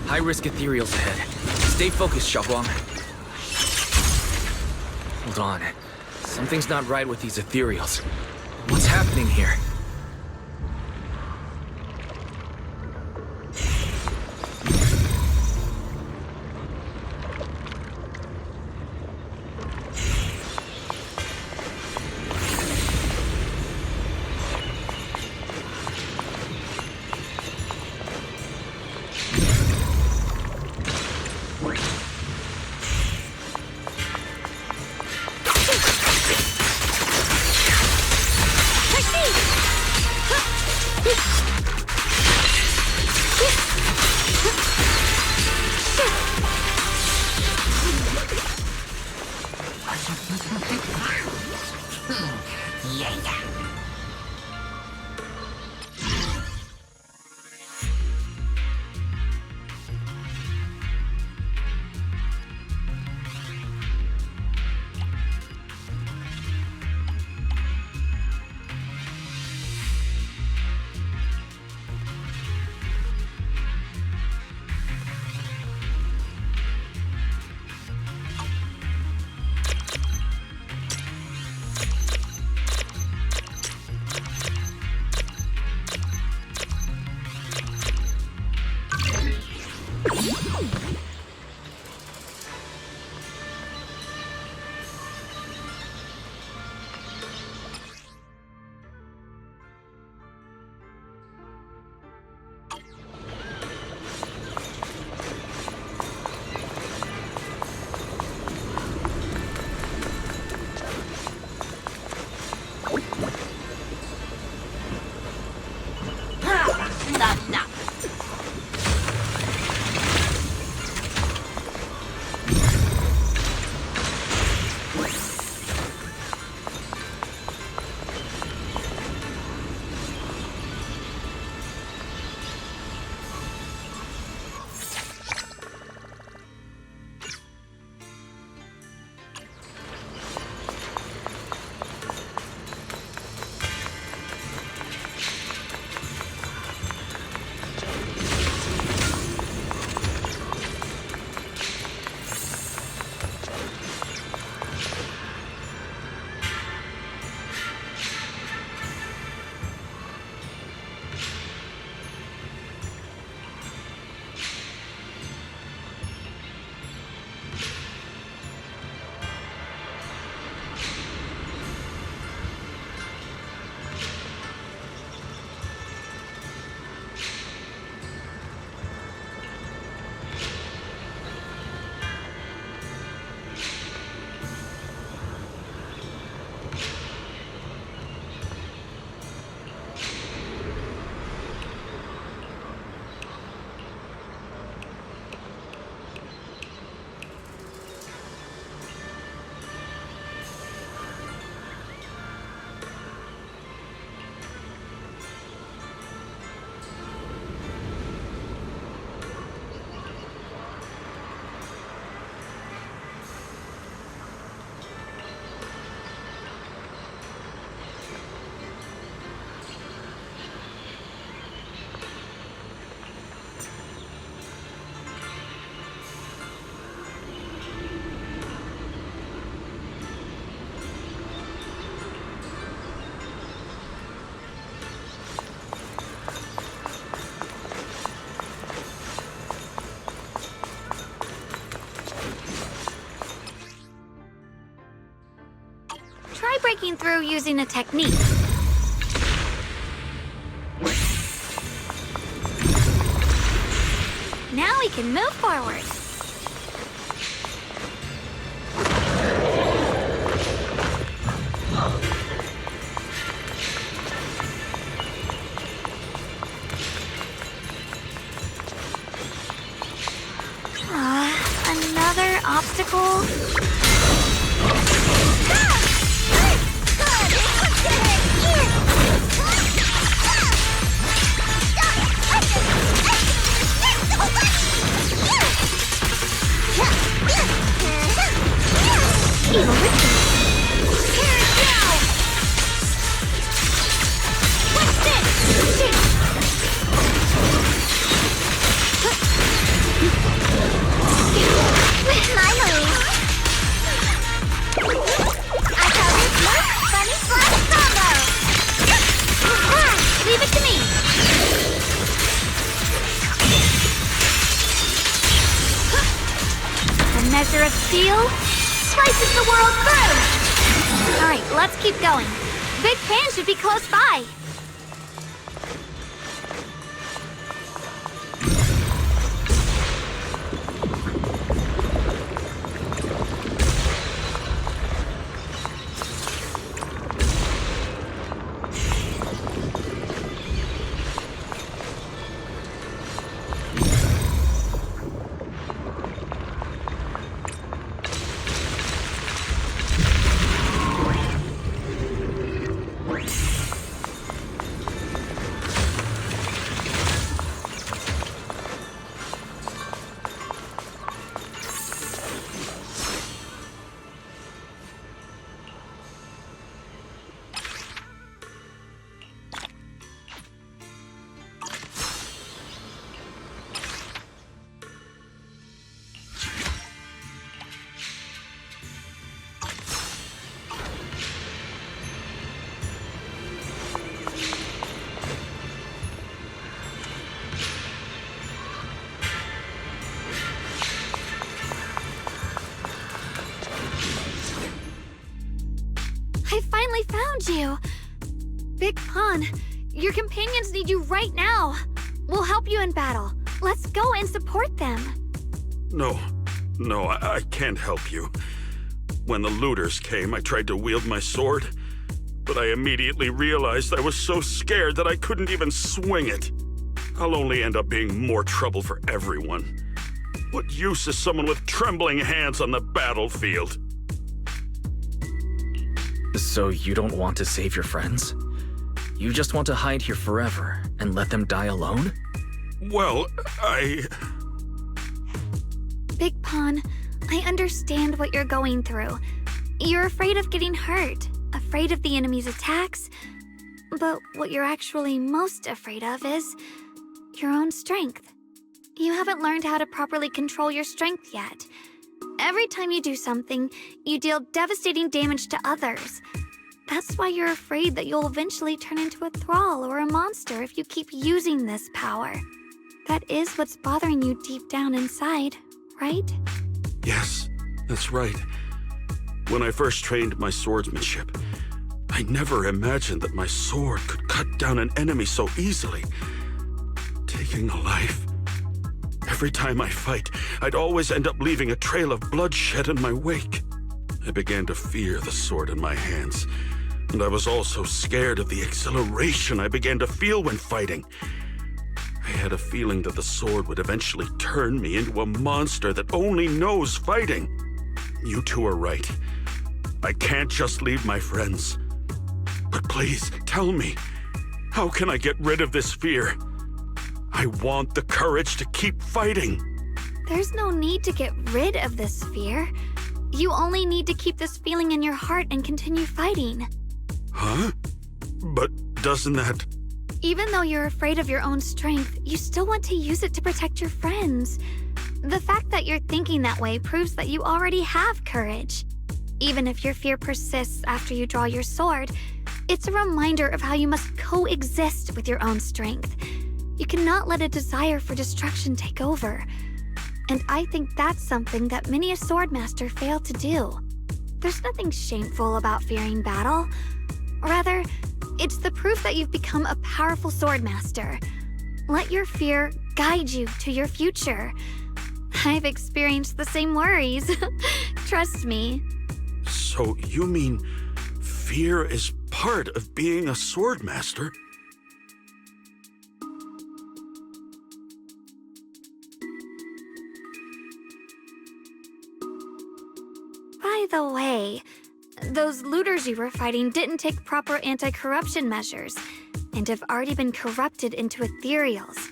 High-risk Ethereals ahead. Stay focused, Shunguang. Hold on. Something's not right with these Ethereals. What's happening here? Try breaking through using a technique. Now we can move forward. Another obstacle? passes the world through! Alright, let's keep going. Big Pan should be close by. I finally found you! Big Pun, your companions need you right now. We'll help you in battle. Let's go and support them. No, I can't help you. When the looters came, I tried to wield my sword, but I immediately realized I was so scared that I couldn't even swing it. I'll only end up being more trouble for everyone. What use is someone with trembling hands on the battlefield? So you don't want to save your friends? You just want to hide here forever and let them die alone? Well, Big Pun, I understand what you're going through. You're afraid of getting hurt, afraid of the enemy's attacks, but what you're actually most afraid of is your own strength. You haven't learned how to properly control your strength yet. Every time you do something, you deal devastating damage to others. That's why you're afraid that you'll eventually turn into a thrall or a monster if you keep using this power. That is what's bothering you deep down inside, right? Yes, that's right. When I first trained my swordsmanship, I never imagined that my sword could cut down an enemy so easily, taking a life. Every time I fight, I'd always end up leaving a trail of bloodshed in my wake. I began to fear the sword in my hands, and I was also scared of the exhilaration I began to feel when fighting. I had a feeling that the sword would eventually turn me into a monster that only knows fighting. You two are right. I can't just leave my friends. But please, tell me, how can I get rid of this fear? I want the courage to keep fighting. There's no need to get rid of this fear. You only need to keep this feeling in your heart and continue fighting. Huh? But doesn't that... Even though you're afraid of your own strength, you still want to use it to protect your friends. The fact that you're thinking that way proves that you already have courage. Even if your fear persists after you draw your sword, it's a reminder of how you must coexist with your own strength. You cannot let a desire for destruction take over. And I think that's something that many a swordmaster fail to do. There's nothing shameful about fearing battle. Rather, it's the proof that you've become a powerful swordmaster. Let your fear guide you to your future. I've experienced the same worries. Trust me. So you mean fear is part of being a swordmaster? By the way, those looters you were fighting didn't take proper anti-corruption measures and have already been corrupted into Ethereals.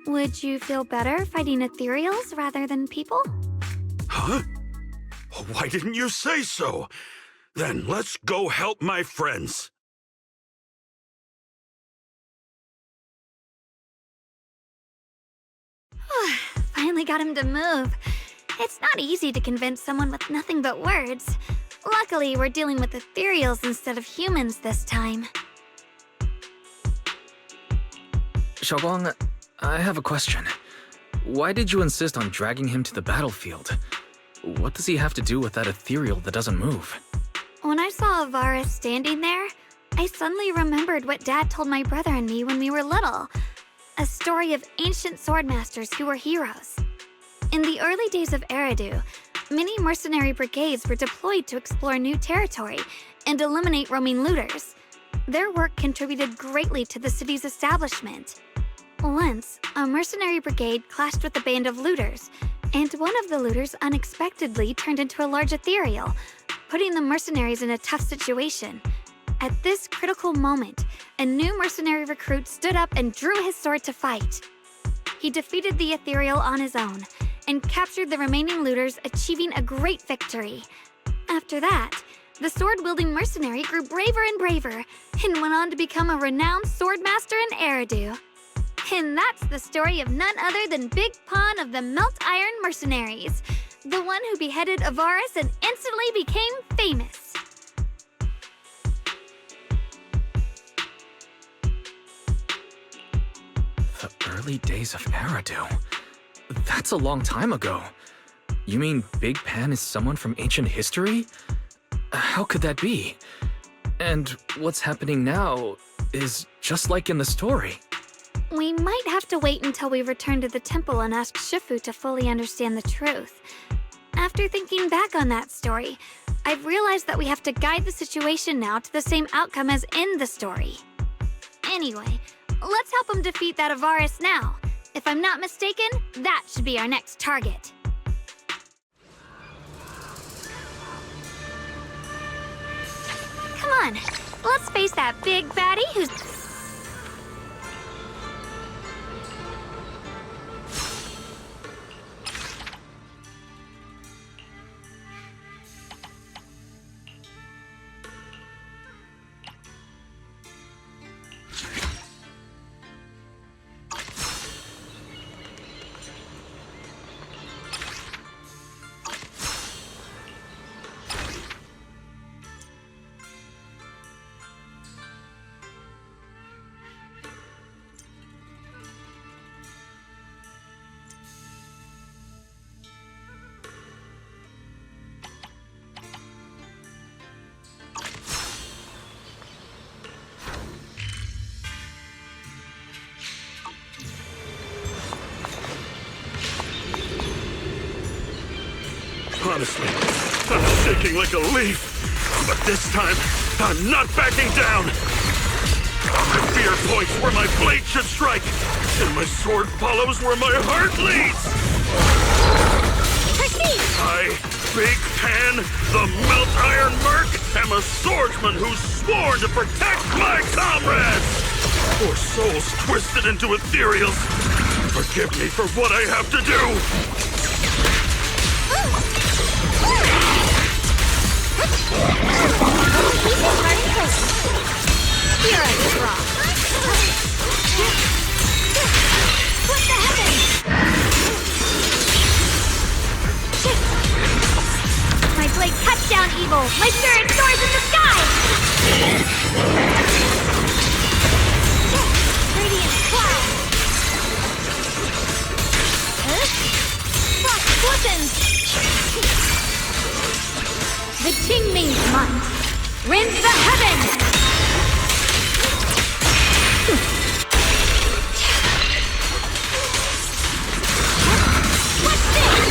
Would you feel better fighting Ethereals rather than people? Huh? Why didn't you say so? Then let's go help my friends. Finally got him to move. It's not easy to convince someone with nothing but words. Luckily, we're dealing with Ethereals instead of humans this time. Shunguang, I have a question. Why did you insist on dragging him to the battlefield? what does he have to do with that ethereal that doesn't move? When I saw Avaris standing there, I suddenly remembered what Dad told my brother and me when we were little. A story of ancient swordmasters who were heroes. In the early days of Eridu, many mercenary brigades were deployed to explore new territory and eliminate roaming looters. Their work contributed greatly to the city's establishment. Once, a mercenary brigade clashed with a band of looters, and one of the looters unexpectedly turned into a large ethereal, putting the mercenaries in a tough situation. At this critical moment, a new mercenary recruit stood up and drew his sword to fight. He defeated the ethereal on his own and captured the remaining looters, achieving a great victory. After that, the sword-wielding mercenary grew braver and braver and went on to become a renowned swordmaster in Eridu. And that's the story of none other than Big Pon of the Melt Iron Mercenaries, the one who beheaded Avaris and instantly became famous. The early days of Eridu? That's a long time ago. You mean Big Pan is someone from ancient history? How could that be? And what's happening now is just like in the story. We might have to wait until we return to the temple and ask Shifu to fully understand the truth. After thinking back on that story, I've realized that we have to guide the situation now to the same outcome as in the story. Anyway, let's help him defeat that Avaris now. If I'm not mistaken, that should be our next target. Come on, let's face that big baddie who's... Honestly, I'm shaking like a leaf. But this time, I'm not backing down. My fear points where my blade should strike, and my sword follows where my heart leads. Proceed! I, Big Pan, the Melt Iron Merc, am a swordsman who's sworn to protect my comrades. Poor souls twisted into ethereals. Forgive me for what I have to do. Here I draw. What the heavens? My blade cuts down evil. My spirit soars in the sky. Radiant cloud. Frost glistens. The Qingming Sword rends the heavens! What's this?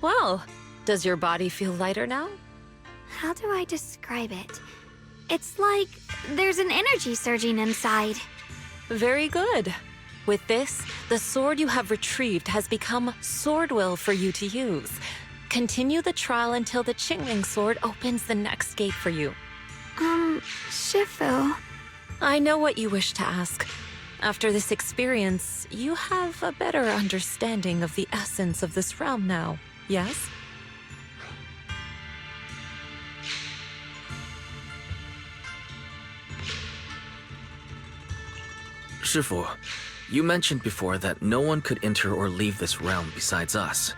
Well, does your body feel lighter now? How do I describe it? It's like there's an energy surging inside. Very good. With this, the sword you have retrieved has become sword will for you to use. Continue the trial until the Qingming Sword opens the next gate for you. Shifu. I know what you wish to ask. After this experience, you have a better understanding of the essence of this realm now, yes? Shifu, you mentioned before that no one could enter or leave this realm besides us.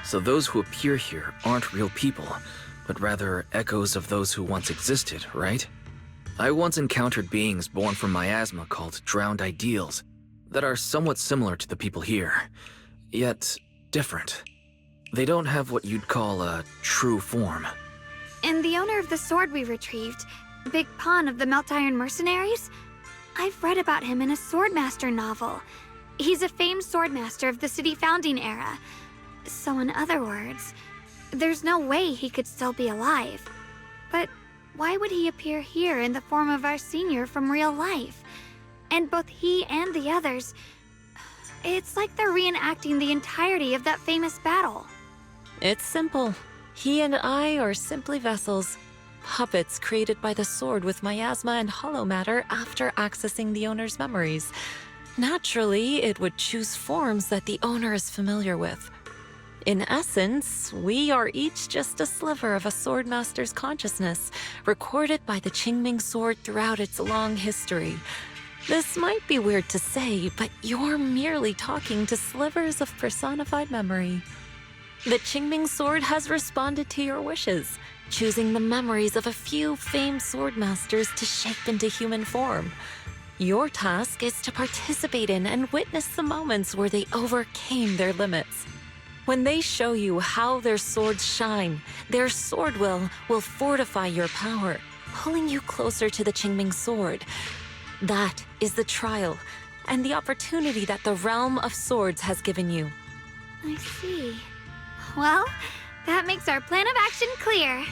So those who appear here aren't real people, but rather echoes of those who once existed, right? I once encountered beings born from miasma called drowned ideals that are somewhat similar to the people here, yet different. They don't have what you'd call a true form. And the owner of the sword we retrieved, Big Pon of the Melt Iron Mercenaries? I've read about him in a Swordmaster novel. He's a famed swordmaster of the city founding era. So in other words, there's no way he could still be alive. But why would he appear here in the form of our senior from real life? And both he and the others, it's like they're reenacting the entirety of that famous battle. It's simple. He and I are simply vessels. Puppets created by the sword with miasma and hollow matter after accessing the owner's memories. Naturally, it would choose forms that the owner is familiar with. In essence, we are each just a sliver of a swordmaster's consciousness, recorded by the Qingming Sword throughout its long history. This might be weird to say, but you're merely talking to slivers of personified memory. The Qingming Sword has responded to your wishes, choosing the memories of a few famed swordmasters to shape into human form. Your task is to participate in and witness the moments where they overcame their limits. When they show you how their swords shine, their sword will fortify your power, pulling you closer to the Qingming Sword. That is the trial, and the opportunity that the Realm of Swords has given you. I see. Well, that makes our plan of action clear.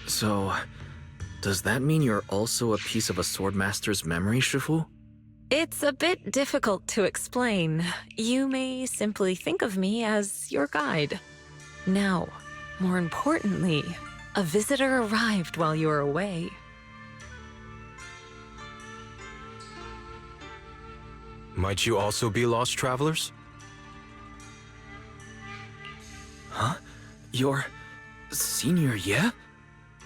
So, does that mean you're also a piece of a swordmaster's memory, Shifu? It's a bit difficult to explain. You may simply think of me as your guide. Now, more importantly, a visitor arrived while you were away. Might you also be lost travelers? Huh? Your senior, yeah?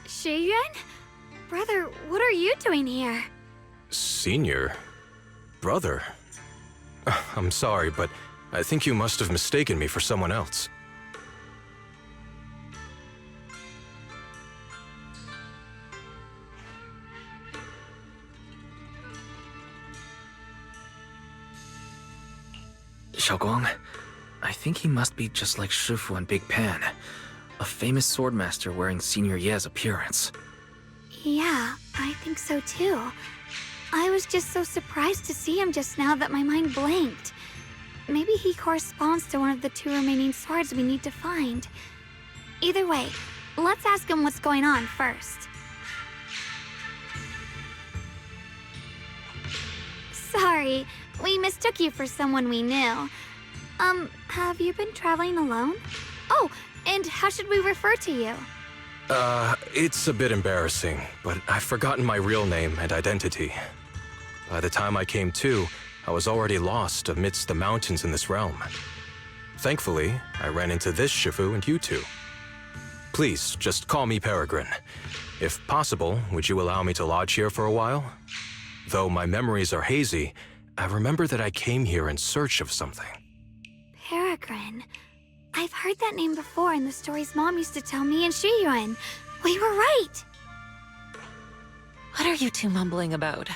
Shiyuan? Brother, what are you doing here? Senior? Brother? I'm sorry, but I think you must have mistaken me for someone else. Shunguang, I think he must be just like Shifu and Big Pan, a famous swordmaster wearing Senior Ye's appearance. Yeah, I think so too. I was just so surprised to see him just now that my mind blanked. Maybe he corresponds to one of the two remaining swords we need to find. Either way, let's ask him what's going on first. Sorry, we mistook you for someone we knew. Have you been traveling alone? Oh, and how should we refer to you? It's a bit embarrassing, but I've forgotten my real name and identity. By the time I came to, I was already lost amidst the mountains in this realm. Thankfully, I ran into this Shifu and you two. Please, just call me Peregrine. If possible, would you allow me to lodge here for a while? Though my memories are hazy, I remember that I came here in search of something. Peregrine. I've heard that name before in the stories Mom used to tell me and Shiyuan. We were right! What are you two mumbling about?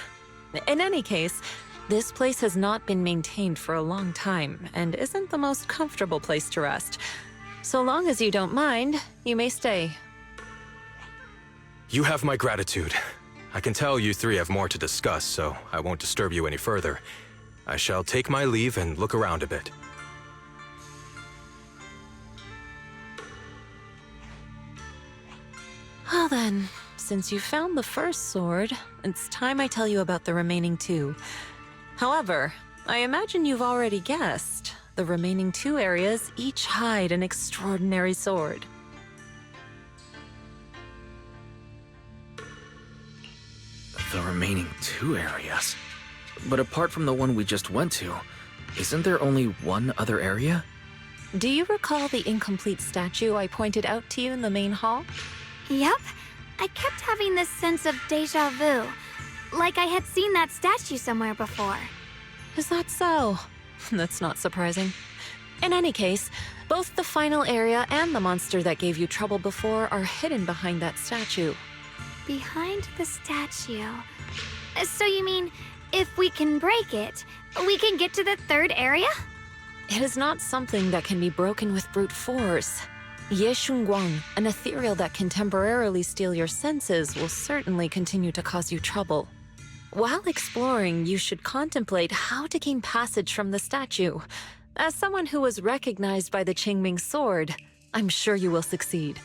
In any case, this place has not been maintained for a long time and isn't the most comfortable place to rest. So long as you don't mind, you may stay. You have my gratitude. I can tell you three have more to discuss, so I won't disturb you any further. I shall take my leave and look around a bit. Well then, since you found the first sword, it's time I tell you about the remaining two. However, I imagine you've already guessed. The remaining two areas each hide an extraordinary sword. The remaining 2 areas? But apart from the one we just went to, isn't there only one other area? Do you recall the incomplete statue I pointed out to you in the main hall? Yep. I kept having this sense of deja vu. Like I had seen that statue somewhere before. Is that so? That's not surprising. In any case, both the final area and the monster that gave you trouble before are hidden behind that statue. Behind the statue. So you mean, if we can break it, we can get to the 3rd area? It is not something that can be broken with brute force. Shunguang, an ethereal that can temporarily steal your senses, will certainly continue to cause you trouble. While exploring, you should contemplate how to gain passage from the statue. As someone who was recognized by the Qingming Sword, I'm sure you will succeed.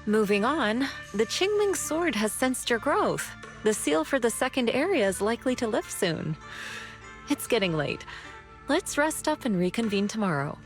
Moving on, the Qingming Sword has sensed your growth. The seal for the 2nd area is likely to lift soon. It's getting late. Let's rest up and reconvene tomorrow.